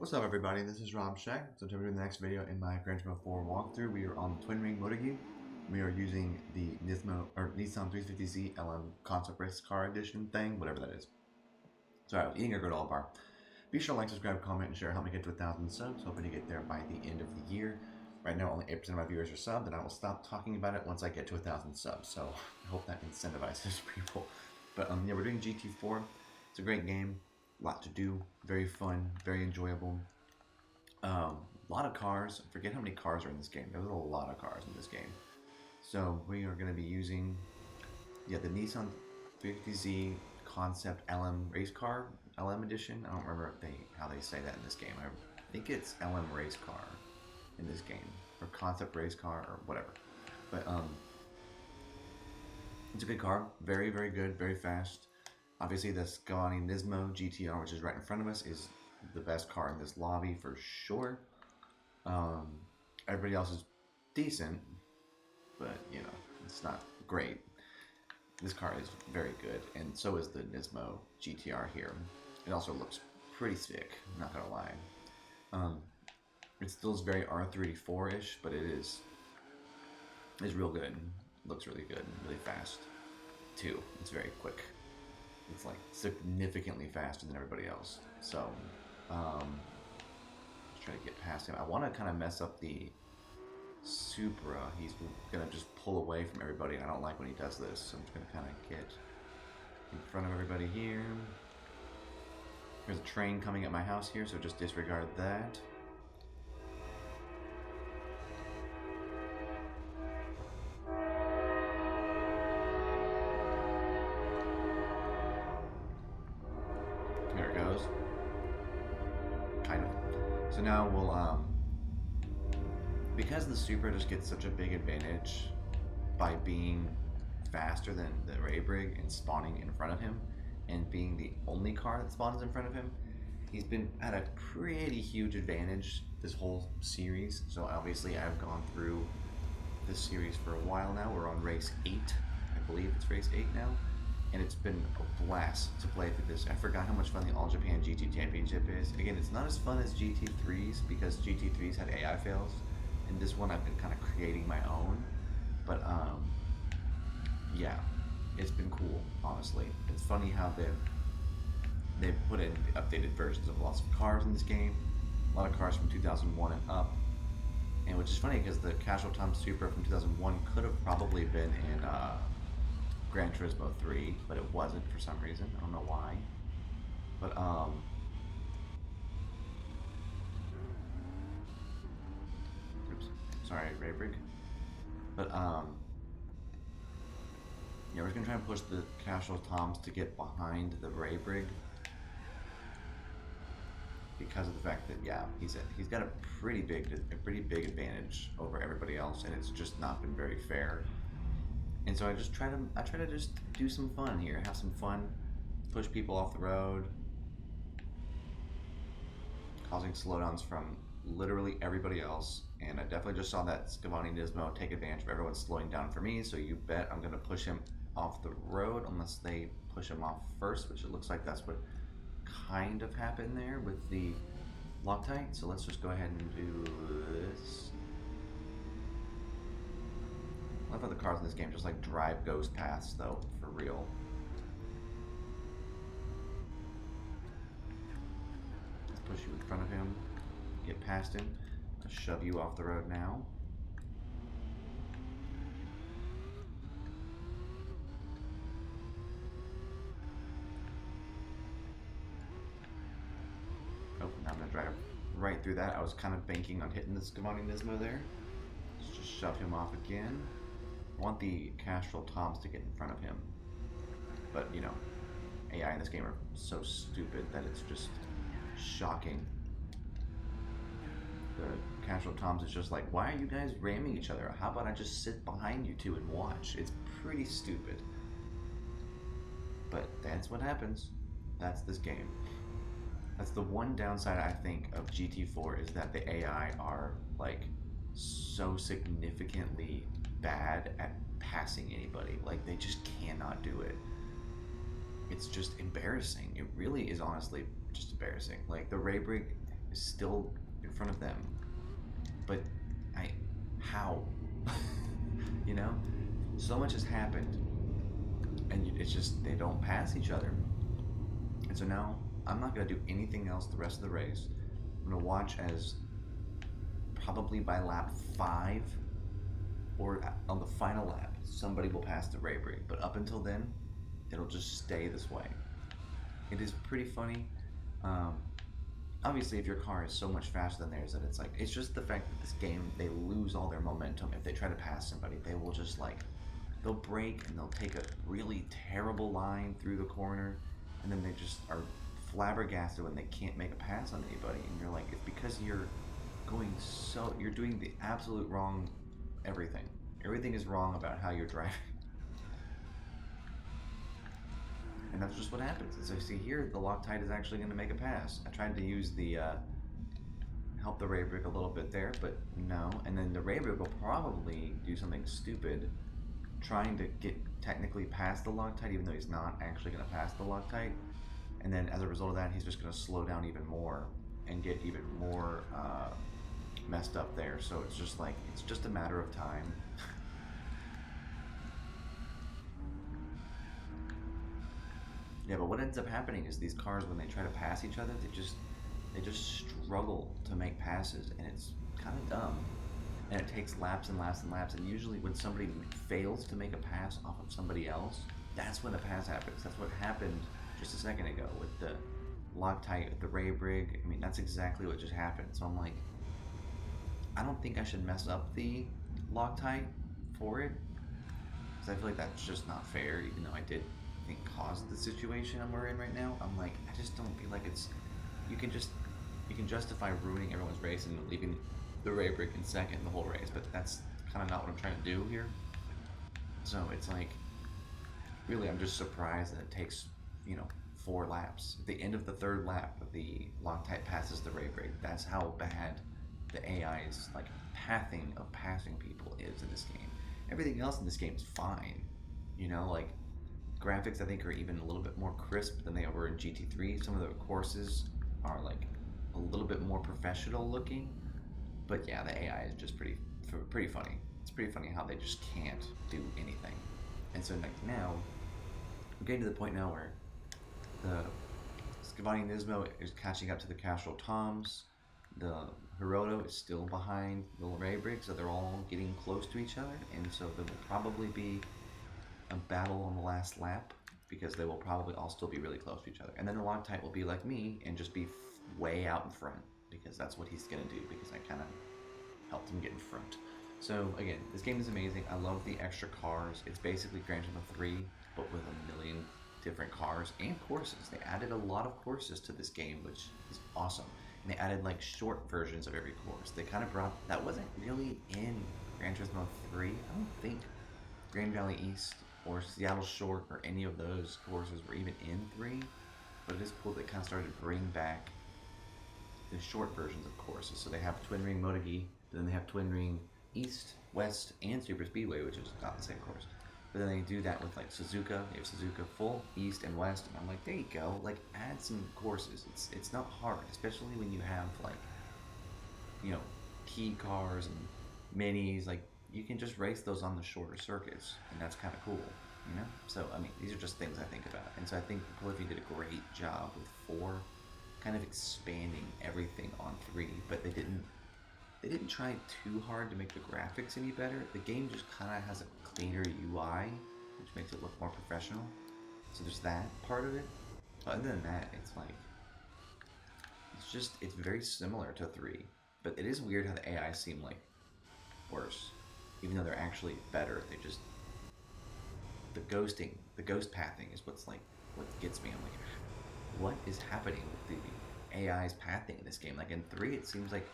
What's up, everybody? This is Rob Shack. So today we're doing the next video in my Gran Turismo 4 walkthrough. We are on the Twin Ring Motegi. We are using the Nissan 350Z LM Concept Race Car Edition thing, whatever that is. Sorry, I was eating a granola bar. Be sure to like, subscribe, comment, and share. Help me get to 1,000 subs. Hoping to get there by the end of the year. Right now, only 8% of my viewers are subbed, and I will stop talking about it once I get to 1,000 subs. So I hope that incentivizes people. But yeah, we're doing GT4. It's a great game. A lot to do, very fun, very enjoyable. A lot of cars. I forget how many cars are in this game. There's a lot of cars in this game. So we are going to be using, the Nissan 350Z Concept LM Race Car, LM Edition. I don't remember how they say that in this game. I think it's LM Race Car in this game, or Concept Race Car, or whatever. But it's a good car. Very, very good, very fast. Obviously, the Gran Turismo GTR, which is right in front of us, is the best car in this lobby for sure. Everybody else is decent, but it's not great. This car is very good, and so is the Nismo GTR here. It also looks pretty sick, not gonna lie. It still is very R34-ish, but it's real good. Looks really good, really fast too. It's very quick. It's like significantly faster than everybody else. So let's try to get past him. I want to kind of mess up the Supra. He's gonna just pull away from everybody. I don't like when he does this, so I'm just gonna kind of get in front of everybody here. There's a train coming at my house here, so just disregard that. There it goes. Kind of. So now we'll, because the Supra just gets such a big advantage by being faster than the Ray Brig and spawning in front of him, and being the only car that spawns in front of him, he's been at a pretty huge advantage this whole series. So obviously I've gone through this series for a while now. We're on race 8. I believe it's race 8 now. And it's been a blast to play through this. I forgot how much fun the All Japan GT Championship is. Again, it's not as fun as GT3s because GT3s had AI fails. And this one I've been kind of creating my own. But yeah, it's been cool, honestly. It's funny how they've put in updated versions of lots of cars in this game. A lot of cars from 2001 and up. And which is funny because the Casual Tom Supra from 2001 could have probably been in Gran Turismo 3, but it wasn't for some reason. I don't know why. But oops, sorry, Ray Brig. But yeah, we're gonna try and push the Casual Toms to get behind the Ray Brig because of the fact that he's got a pretty big advantage over everybody else, and it's just not been very fair. And so I try to just do some fun here, have some fun, push people off the road, causing slowdowns from literally everybody else. And I definitely just saw that Gran Turismo take advantage of everyone slowing down for me, so you bet I'm gonna push him off the road unless they push him off first, which it looks like that's what kind of happened there with the Loctite. So let's just go ahead and do this. I love how the cars in this game just like drive ghost paths though, for real. Let's push you in front of him, get past him, I'll shove you off the road now. Oh, now I'm gonna drive right through that. I was kind of banking on hitting this Gran Turismo there. Let's just shove him off again. I want the Castrol Toms to get in front of him, but AI in this game are so stupid that it's just shocking. The Castrol Toms is just like, why are you guys ramming each other? How about I just sit behind you two and watch? It's pretty stupid, but that's what happens. That's this game. That's the one downside I think of GT4 is that the AI are like so significantly bad at passing anybody. Like they just cannot do it. It's just embarrassing. It really is honestly just embarrassing. Like the Ray Brig is still in front of them. But I, how? You know, so much has happened, and it's just they don't pass each other. And so now I'm not gonna do anything else the rest of the race. I'm gonna watch as probably by lap 5 or on the final lap somebody will pass the Ray Brig. But up until then, it'll just stay this way. It is pretty funny. Um, Obviously, if your car is so much faster than theirs that it's just the fact that this game they lose all their momentum if they try to pass somebody. They will just they'll brake and they'll take a really terrible line through the corner, and then they just are flabbergasted when they can't make a pass on anybody. And you're like, it's because you're doing the absolute wrong everything. Everything is wrong about how you're driving. And that's just what happens. And so see here, the Loctite is actually going to make a pass. I tried to use the help the Ray Brig a little bit there, but no. And then the Ray Brig will probably do something stupid, trying to get technically past the Loctite, even though he's not actually going to pass the Loctite. And then as a result of that, he's just going to slow down even more and get even more messed up there. So it's just a matter of time. Yeah, but what ends up happening is these cars, when they try to pass each other, they just struggle to make passes, and it's kind of dumb. And it takes laps and laps and laps. And usually, when somebody fails to make a pass off of somebody else, that's when a pass happens. That's what happened just a second ago with the Loctite, with the Ray Brig. I mean, that's exactly what just happened. So I'm like, I don't think I should mess up the Loctite for it, because I feel like that's just not fair. Even though I did think caused the situation we're in right now, I'm like, I just don't feel like it's. You can justify ruining everyone's race and leaving the Ray Brig in second the whole race, but that's kind of not what I'm trying to do here. So it's like, really, I'm just surprised that it takes 4 laps. At the end of the 3rd lap, the Loctite passes the Ray Brig. That's how bad the AI's pathing of passing people is in this game. Everything else in this game is fine. Graphics I think are even a little bit more crisp than they were in GT3. Some of the courses are a little bit more professional looking, but yeah, the AI is just pretty funny. It's pretty funny how they just can't do anything. And so now we're getting to the point now where the Scavani Nismo is catching up to the Castrol Toms. The Hiroto is still behind the Ray Brig, so they're all getting close to each other, and so there will probably be a battle on the last lap, because they will probably all still be really close to each other. And then the Loctite will be like me and just be way out in front, because that's what he's going to do, because I kind of helped him get in front. So again, this game is amazing. I love the extra cars. It's basically Gran Turismo 3, but with a million different cars and courses. They added a lot of courses to this game, which is awesome. And they added short versions of every course. They kind of brought, that wasn't really in Gran Turismo 3. I don't think Grand Valley East or Seattle Short or any of those courses were even in 3, but it is cool that they kind of started to bring back the short versions of courses. So they have Twin Ring Motegi, but then they have Twin Ring East, West, and Super Speedway, which is not the same course. But then they do that with Suzuka. They have Suzuka Full, East, and West, and I'm like, there you go. Add some courses. It's not hard, especially when you have key cars and minis. You can just race those on the shorter circuits, and that's kind of cool, So, I mean, these are just things I think about. And so I think Polyphony did a great job with 4, kind of expanding everything on 3, but they didn't try too hard to make the graphics any better. The game just kind of has a cleaner UI, which makes it look more professional. So there's that part of it. But other than that, it's very similar to 3. But it is weird how the AI seem worse. Even though they're actually better, the ghost pathing is what gets me. I'm like, what is happening with the AI's pathing in this game? In 3, it seems like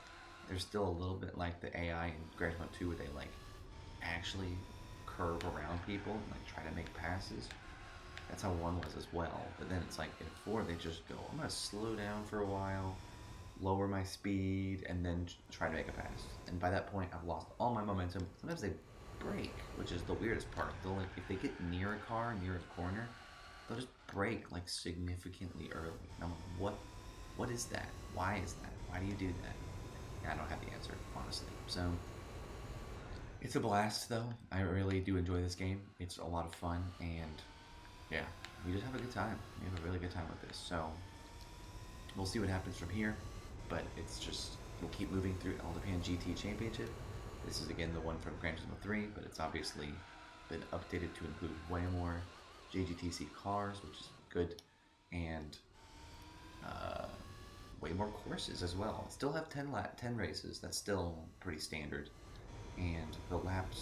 there's still a little bit like the AI in Gran Turismo 2, where they actually curve around people and try to make passes. That's how 1 was as well. But then it's in 4, they just go, I'm gonna slow down for a while, lower my speed, and then try to make a pass. And by that point, I've lost all my momentum. Sometimes they brake, which is the weirdest part. They'll if they get near a car, near a corner, they'll just brake significantly early. And I'm like, what is that? Why is that? Why do you do that? I don't have the answer, honestly. So it's a blast, though. I really do enjoy this game. It's a lot of fun, and yeah, we just have a good time. We have a really good time with this. So we'll see what happens from here, but it's just we'll keep moving through All Japan GT Championship. This is again the one from Gran Turismo 3, but it's obviously been updated to include way more JGTC cars, which is good, and uh, way more courses as well. Still have 10 races. That's still pretty standard, and the lap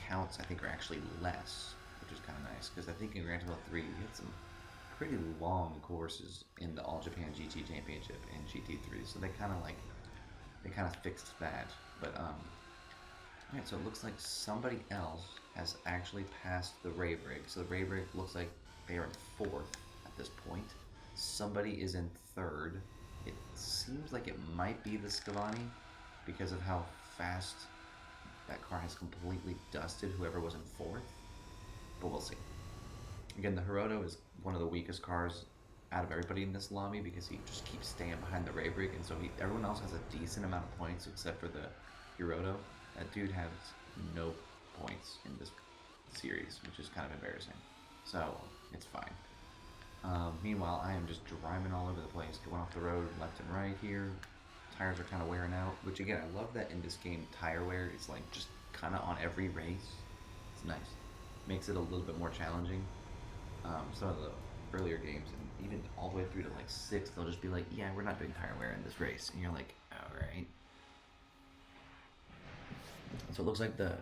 counts I think are actually less, which is kind of nice because I think in Gran Turismo 3 we had some pretty long courses in the All Japan GT Championship and GT3, so they kind of fixed that. But alright, so it looks like somebody else has actually passed the Ray Brig. So the Ray Brig looks like they are in fourth at this point. Somebody is in third. It seems like it might be the Scavani because of how fast that car has completely dusted whoever was in fourth. But we'll see. Again, the Hiroto is one of the weakest cars out of everybody in this lobby because he just keeps staying behind the Ray Brig, and so everyone else has a decent amount of points except for the Hiroto. That dude has no points in this series, which is kind of embarrassing. So it's fine. Meanwhile, I am just driving all over the place, going off the road left and right here. Tires are kind of wearing out, which again, I love that in this game, tire wear is like just kind of on every race. It's nice. Makes it a little bit more challenging. Some of the earlier games, and even all the way through to like 6, they'll just be like, yeah, we're not doing tire wear in this race. And you're like, alright. So it looks like the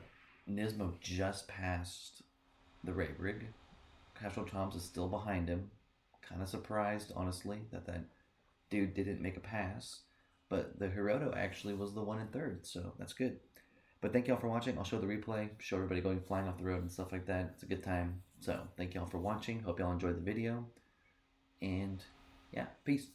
Nismo just passed the Ray Brig. Casual Toms is still behind him. Kind of surprised, honestly, that dude didn't make a pass. But the Hiroto actually was the one in third, so that's good. But thank y'all for watching. I'll show the replay, show everybody going flying off the road and stuff like that. It's a good time. So thank y'all for watching. Hope y'all enjoyed the video. And yeah, peace.